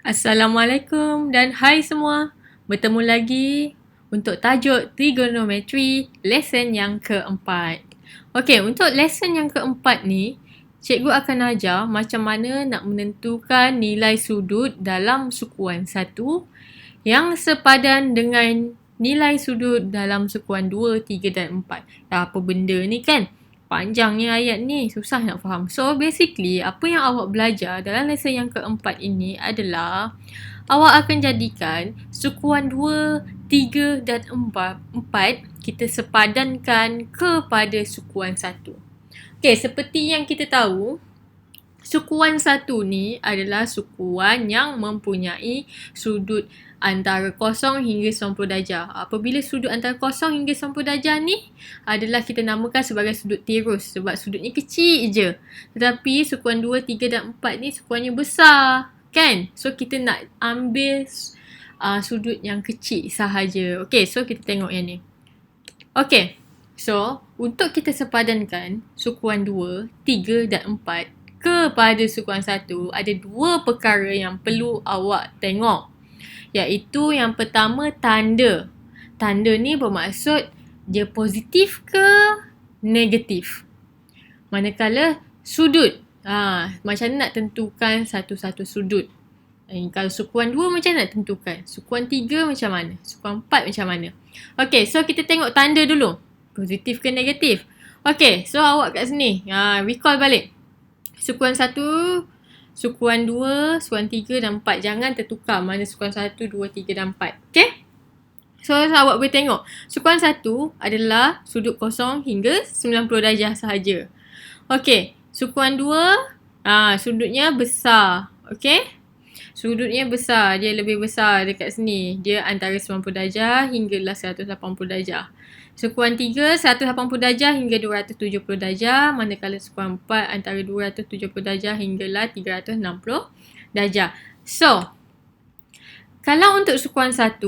Assalamualaikum dan hai semua. Bertemu lagi untuk tajuk trigonometri lesson yang keempat. Okey, untuk lesson yang keempat ni, cikgu akan ajar macam mana nak menentukan nilai sudut dalam sukuan 1 yang sepadan dengan nilai sudut dalam sukuan 2, 3 dan 4. Apa benda ni kan? Panjangnya ayat ni, susah nak faham. So basically, apa yang awak belajar dalam lesson yang keempat ini adalah awak akan jadikan sukuan 2, 3 dan 4 kita sepadankan kepada sukuan 1. Okay, seperti yang kita tahu, sukuan 1 ni adalah sukuan yang mempunyai sudut antara 0 hingga 90 darjah. Apabila sudut antara 0 hingga 90 darjah ni adalah kita namakan sebagai sudut tirus sebab sudutnya kecil je. Tetapi sukuan 2, 3 dan 4 ni sukuannya besar. Kan? So kita nak ambil sudut yang kecil sahaja. Okay, so kita tengok yang ni. Okay, so untuk kita sepadankan sukuan 2, 3 dan 4 kepada sukuan 1, ada dua perkara yang perlu awak tengok. Iaitu yang pertama, tanda. Tanda ni bermaksud dia positif ke negatif. Manakala sudut, macam mana nak tentukan satu-satu sudut. Kalau sukuan 2 macam mana nak tentukan? Sukuan 3 macam mana? Sukuan 4 macam mana? Okay, so kita tengok tanda dulu. Positif ke negatif? Okay, so awak kat sini, recall balik. Sukuan 1, sukuan 2, sukuan 3 dan 4. Jangan tertukar mana sukuan 1, 2, 3 dan 4. Okay? So, awak boleh tengok. Sukuan 1 adalah sudut 0 hingga 90 darjah sahaja. Okay. Sukuan 2, sudutnya besar. Okay? Sudutnya besar. Dia lebih besar dekat sini. Dia antara 90 darjah hinggalah 180 darjah. Sukuan 3, 180 darjah hingga 270 darjah. Manakala sukuan 4 antara 270 darjah hinggalah 360 darjah. So, kalau untuk sukuan 1,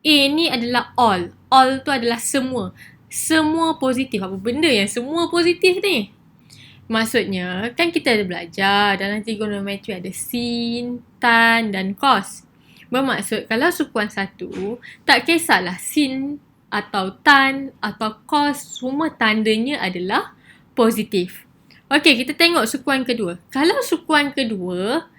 A ni adalah all. All tu adalah semua. Semua positif. Apa benda yang semua positif ni? Maksudnya, kan kita ada belajar dalam trigonometri ada sin, tan dan cos. Bermaksud, kalau sukuan 1, tak kisahlah sin atau tan atau cos, semua tandanya adalah positif. Okey, kita tengok sukuan kedua. Kalau sukuan kedua,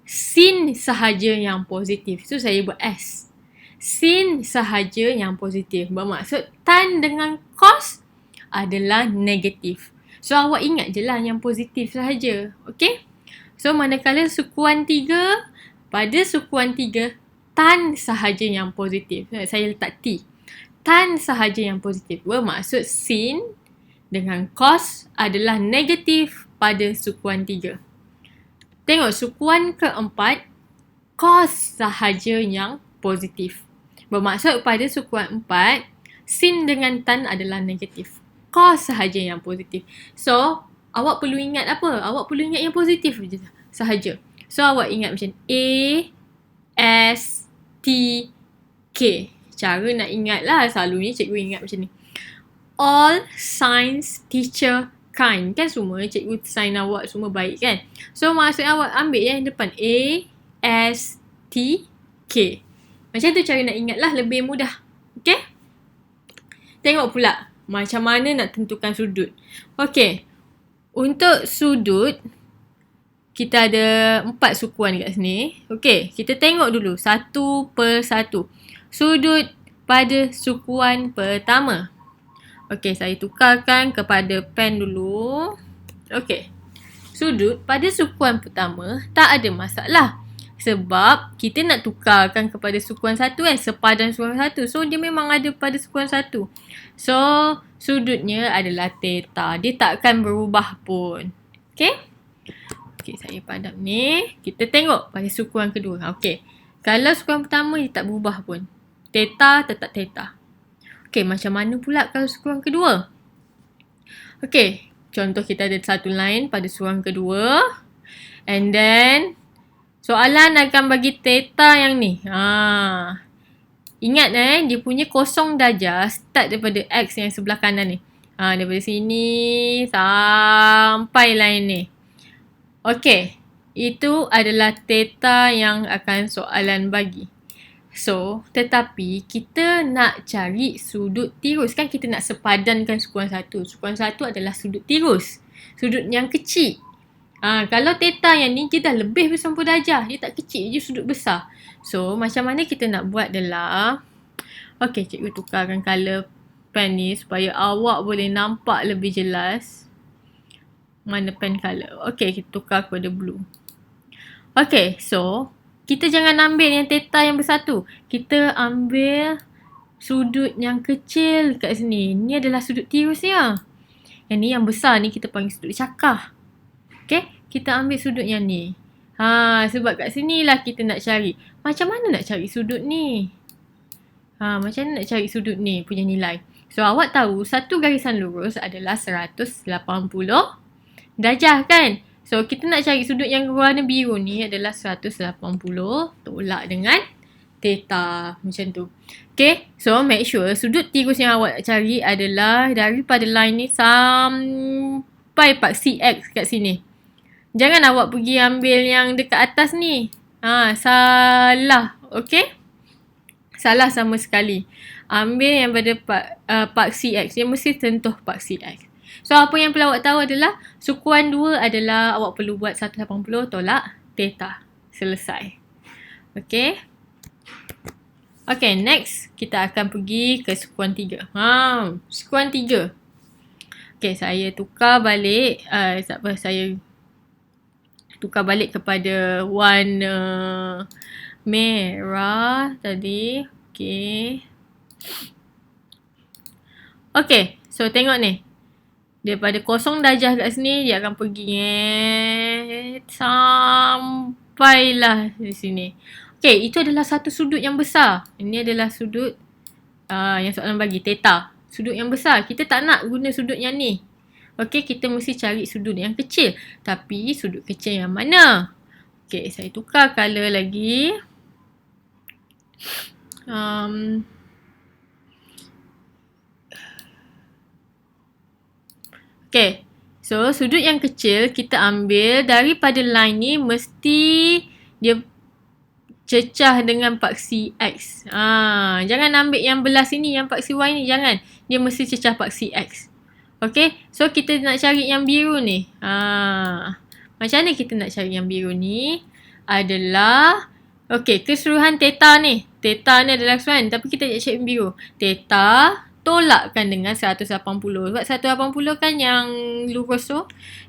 sin sahaja yang positif. So, saya buat S. Sin sahaja yang positif. Bermaksud, tan dengan cos adalah negatif. So, awak ingat je lah yang positif sahaja. Okey? So, manakala sukuan 3, pada sukuan 3, tan sahaja yang positif. Saya letak T. Tan sahaja yang positif. Bermaksud sin dengan cos adalah negatif pada sukuan 3. Tengok sukuan keempat, cos sahaja yang positif. Bermaksud pada sukuan 4, sin dengan tan adalah negatif. Cos sahaja yang positif. So, awak perlu ingat apa? Awak perlu ingat yang positif sahaja. So, awak ingat macam A, S, T, K. Cara nak ingat lah. Selalunya cikgu ingat macam ni. All signs teacher kind. Kan semua cikgu sign awak semua baik kan? So, maksud awak ambil yang depan A, S, T, K. Macam tu cara nak ingat lah. Lebih mudah. Okay? Tengok pula macam mana nak tentukan sudut. Okay. Untuk sudut, kita ada 4 sukuan kat sini. Okay. Kita tengok dulu satu per satu. Sudut pada sukuan pertama. Okey, saya tukarkan kepada pen dulu. Okey. Sudut pada sukuan pertama tak ada masalah. Sebab kita nak tukarkan kepada sukuan 1 kan. Sepadan sukuan 1. So, dia memang ada pada sukuan 1. So, sudutnya adalah theta. Dia tak akan berubah pun. Okey. Okey, saya padam ni. Kita tengok pada sukuan kedua. Okey. Kalau sukuan pertama dia tak berubah pun. Theta tetap theta. Okey, macam mana pula kalau sukuan kedua? Okey, contoh kita ada satu line pada sukuan kedua. And then, soalan akan bagi theta yang ni. Ingat dia punya 0 darjah start daripada X yang sebelah kanan ni. Daripada sini sampai line ni. Okey, Itu adalah theta yang akan soalan bagi. So, tetapi kita nak cari sudut tirus. Kan kita nak sepadankan sukuan satu. Sukuan satu adalah sudut tirus. Sudut yang kecil. Kalau theta yang ni dia dah lebih dari 90 darjah. Dia tak kecil je, sudut besar. So, macam mana kita nak buat adalah, okey, cikgu tukarkan colour pen ni supaya awak boleh nampak lebih jelas. Mana pen colour? Okey, kita tukar kepada blue. Okey, so kita jangan ambil yang theta yang besar tu. Kita ambil sudut yang kecil kat sini. Ni adalah sudut tirus dia. Yang ni yang besar ni kita panggil sudut cakah. Okey, kita ambil sudut yang ni. Sebab kat sinilah kita nak cari. Macam mana nak cari sudut ni? Macam mana nak cari sudut ni punya nilai? So, awak tahu satu garisan lurus adalah 180 darjah kan? So, kita nak cari sudut yang warna biru ni adalah 180 tolak dengan theta. Macam tu. Okay. So, make sure sudut tirus yang awak cari adalah daripada line ni sampai paksi X kat sini. Jangan awak pergi ambil yang dekat atas ni. Salah. Okay. Salah sama sekali. Ambil yang pada paksi X. Dia mesti sentuh paksi X. So, apa yang perlu awak tahu adalah sukuan 2 adalah awak perlu buat 180 tolak theta. Selesai. Okay. Okay, next kita akan pergi ke sukuan 3. Sukuan 3. Okay, saya tukar balik. Saya tukar balik kepada warna merah tadi. Okay. Okay, so tengok ni. Daripada 0 darjah kat sini, dia akan pergi sampailah di sini. Okay, itu adalah satu sudut yang besar. Ini adalah sudut yang soalan bagi, theta. Sudut yang besar. Kita tak nak guna sudut yang ni. Okay, kita mesti cari sudut yang kecil. Tapi, sudut kecil yang mana? Okay, saya tukar colour lagi. Okay, so sudut yang kecil kita ambil daripada line ni mesti dia cecah dengan paksi X. Jangan ambil yang belah sini, yang paksi Y ni, jangan. Dia mesti cecah paksi X. Okay, so kita nak cari yang biru ni. Macam mana kita nak cari yang biru ni? Adalah, okay, keseluruhan theta ni. Theta ni adalah keseluruhan, tapi kita nak cari yang biru. Theta tolakkan dengan 180. Sebab 180 kan yang lurus tu.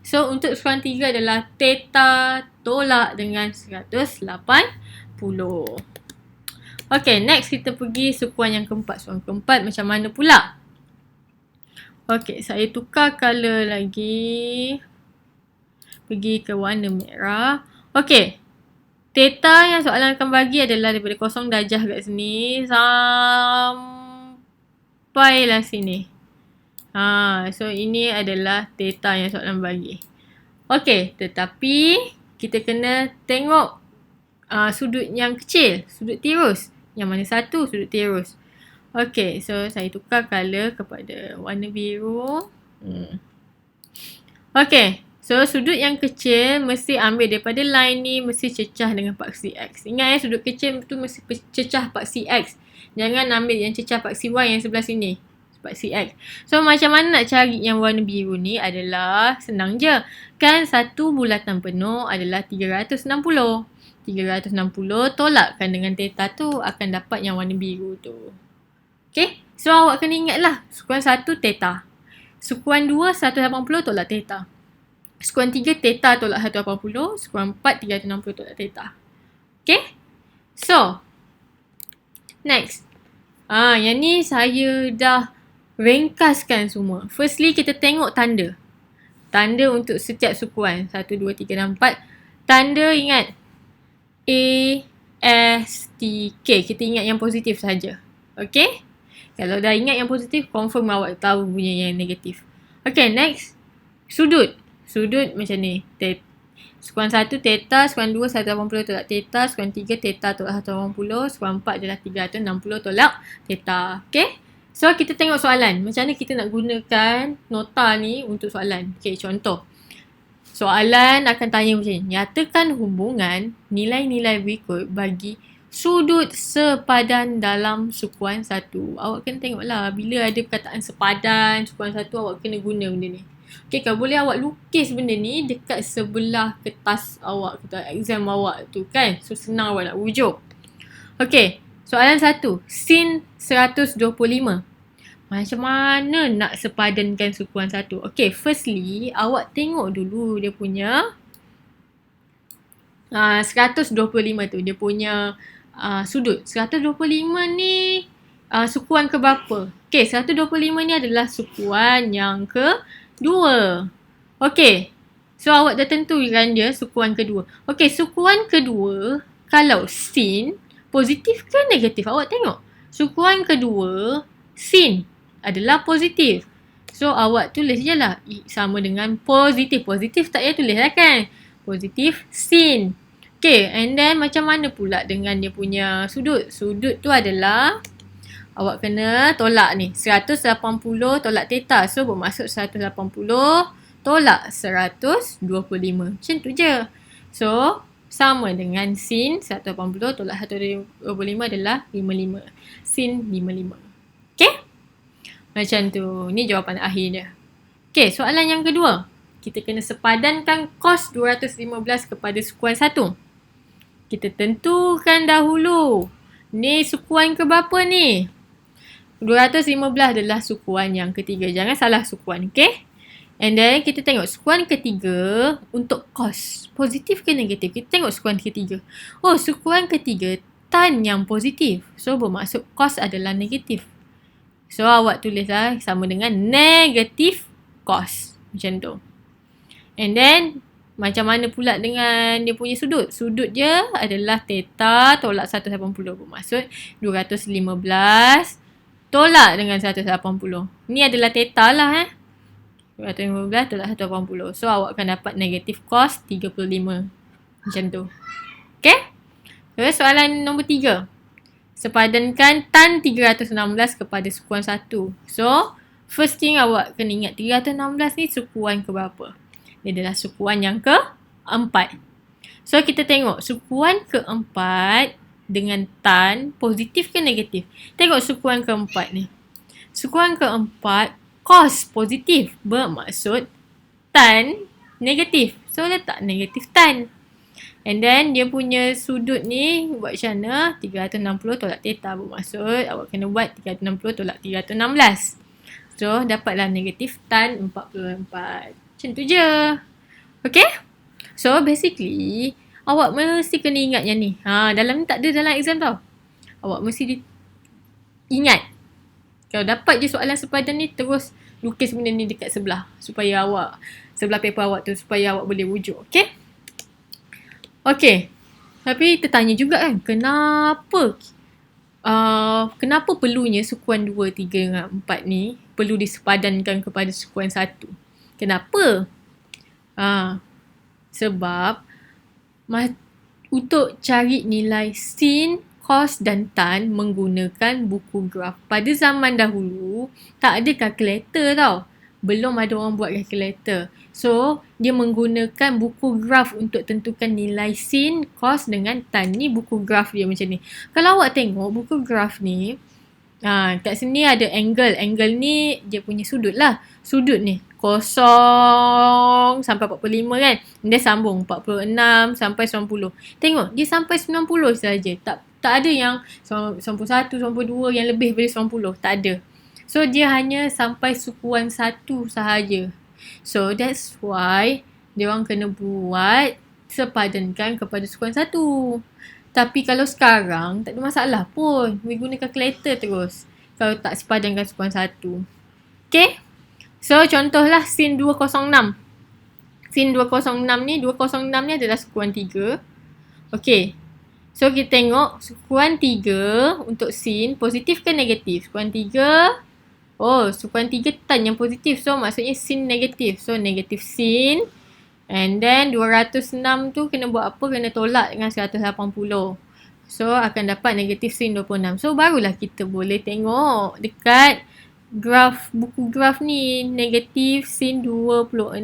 So, untuk sukuan 3 adalah theta tolak dengan 180. Okay, next kita pergi sukuan yang keempat. Sukuan keempat macam mana pula? Okay, saya tukar colour lagi. Pergi ke warna merah. Okay. Theta yang soalan akan bagi adalah daripada 0 darjah kat sini sampailah sini. So ini adalah theta yang soalan bagi. Okay, tetapi kita kena tengok sudut yang kecil, sudut tirus. Yang mana satu sudut tirus. Okay, so saya tukar colour kepada warna biru. Okay, so sudut yang kecil mesti ambil daripada line ni, mesti cecah dengan paksi X. Ingat sudut kecil tu mesti cecah paksi X. Jangan ambil yang cecah paksi Y yang sebelah sini. Paksi X. So, macam mana nak cari yang warna biru ni adalah senang je. Kan satu bulatan penuh adalah 360. 360 tolakkan dengan theta tu akan dapat yang warna biru tu. Okay. So, awak kena ingatlah. Sukuan 1 theta. Sukuan 2 180 tolak theta. Sukuan 3 theta tolak 180. Sukuan 4 360 tolak theta. Okay. So, next. Yang ni saya dah ringkaskan semua. Firstly, kita tengok tanda. Tanda untuk setiap sukuan. 1, 2, 3 dan 4. Tanda ingat. A, S, T, K. Kita ingat yang positif saja. Okay? Kalau dah ingat yang positif, confirm awak tahu punya yang negatif. Okay, next. Sudut. Sudut macam ni. Sukuan 1 theta, sukuan 2 180 tolak theta, sukuan 3 theta tolak 180, sukuan 4 adalah 360 tolak theta. Okay? So, kita tengok soalan. Macam mana kita nak gunakan nota ni untuk soalan. Okay, contoh. soalan akan tanya macam ni. Nyatakan hubungan nilai-nilai berikut bagi sudut sepadan dalam sukuan satu. Awak kena tengoklah bila ada perkataan sepadan, sukuan satu, awak kena guna benda ni. Okay, kalau boleh awak lukis benda ni dekat sebelah kertas awak, kertas exam awak tu kan. So, senang awak nak rujuk. Okay, soalan 1. Sin 125. Macam mana nak sepadankan sukuan satu? Okay, firstly, awak tengok dulu dia punya 125 tu. Dia punya sudut. 125 ni sukuan ke berapa? Okay, 125 ni adalah sukuan yang kedua. Okay, so awak dah tentukan dia sukuan kedua. Okay, sukuan kedua, kalau sin, positif ke negatif? Awak tengok. Sukuan kedua, sin adalah positif. So, awak tulis je lah. Sama dengan positif. Positif tak payah tulis lah kan? Positif sin. Okay, and then macam mana pula dengan dia punya sudut? Sudut tu adalah, awak kena tolak ni. 180 tolak theta. So, bermaksud 180 tolak 125. Macam tu je. So, sama dengan sin 180 tolak 125 adalah 55. Sin 55. Okay? Macam tu. Ni jawapan akhir dia. Okay, soalan yang kedua. Kita kena sepadankan cos 215 kepada sukuan 1. Kita tentukan dahulu. Ni sukuan ke berapa ni? 215 adalah sukuan yang ketiga. Jangan salah sukuan, okay? And then kita tengok sukuan ketiga untuk cos. Positif ke negatif? Kita tengok sukuan ketiga. Oh, sukuan ketiga tan yang positif. So, bermaksud cos adalah negatif. So, awak tulislah sama dengan negatif cos. Macam tu. And then, macam mana pula dengan dia punya sudut? Sudut dia adalah theta tolak 180. Bermaksud 215 tolak dengan 180. Ni adalah theta lah 215 tolak 180. So, awak akan dapat negatif cos 35. Macam tu. Okay? So, soalan nombor 3. Sepadankan tan 316 kepada sukuan 1. So, first thing awak kena ingat 316 ni sukuan ke berapa? Dia adalah sukuan yang keempat. So, kita tengok sukuan keempat dengan tan positif ke negatif? Tengok sukuan keempat ni. Sukuan keempat cos positif, bermaksud tan negatif. So, letak negatif tan. And then dia punya sudut ni buat macam mana? 360 tolak theta, bermaksud awak kena buat 360 tolak 316. So, dapatlah negatif tan 44. Macam tu je. Okay? So, basically, awak mesti kena ingat yang ni. Dalam ni tak ada dalam exam tau. Awak mesti ingat. Kalau dapat je soalan sepadan ni, terus lukis benda ni dekat sebelah. Supaya awak, sebelah paper awak tu, supaya awak boleh wujud. Okay? Okay. Tapi tertanya juga kan, kenapa perlunya sukuan 2, 3 dengan 4 ni perlu disepadankan kepada sukuan 1? Kenapa? Sebab untuk cari nilai sin, cos dan tan menggunakan buku graf. Pada zaman dahulu, tak ada kalkulator tau. Belum ada orang buat kalkulator. So, dia menggunakan buku graf untuk tentukan nilai sin, cos dengan tan. Ni buku graf dia macam ni. Kalau awak tengok buku graf ni, kat sini ada angle. Angle ni dia punya sudut lah. Sudut ni 0 sampai 45 kan. Dia sambung 46 sampai 90. Tengok, dia sampai 90 saja. Tak ada yang 91, 92 yang lebih daripada 90. Tak ada. So, dia hanya sampai sukuan 1 sahaja. So, that's why dia orang kena buat sepadankan kepada sukuan 1. Tapi kalau sekarang, tak ada masalah pun. We guna kalkulator terus. Kalau tak sepadankan sukuan 1. Okay? So, contohlah sin 206. Sin 206 ni adalah sukuan 3. Okay. So, kita tengok sukuan 3 untuk sin, positif ke negatif? Sukuan 3, sukuan 3 tan yang positif. So, maksudnya sin negatif. So, negatif sin. And then, 206 tu kena buat apa? Kena tolak dengan 180. So, akan dapat negatif sin 26. So, barulah kita boleh tengok dekat graf, buku graf ni. Negatif sin 26.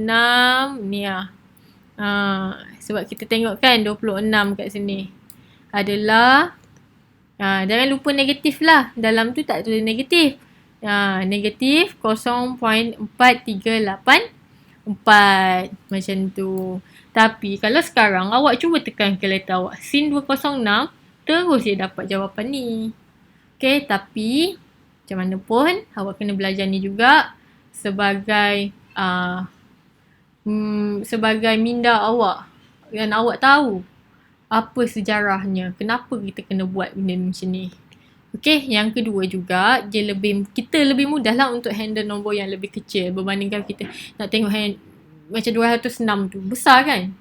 Ni lah. Sebab kita tengok kan 26 kat sini adalah jangan lupa negatif lah. Dalam tu tak tulis negatif. Negatif 0.4384 macam tu. Tapi kalau sekarang awak cuba tekan kalkulator awak sin 206, terus dia dapat jawapan ni. Okay, tapi macam mana pun awak kena belajar ni juga sebagai sebagai minda awak, dan awak tahu apa sejarahnya, kenapa kita kena buat benda macam ni. Okay, yang kedua juga kita lebih mudah lah untuk handle nombor yang lebih kecil berbandingkan kita nak tengok macam 206 tu besar kan.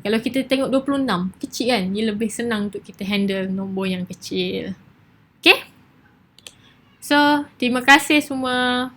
Kalau kita tengok 26 kecil kan, dia lebih senang untuk kita handle nombor yang kecil. Okay, so terima kasih semua.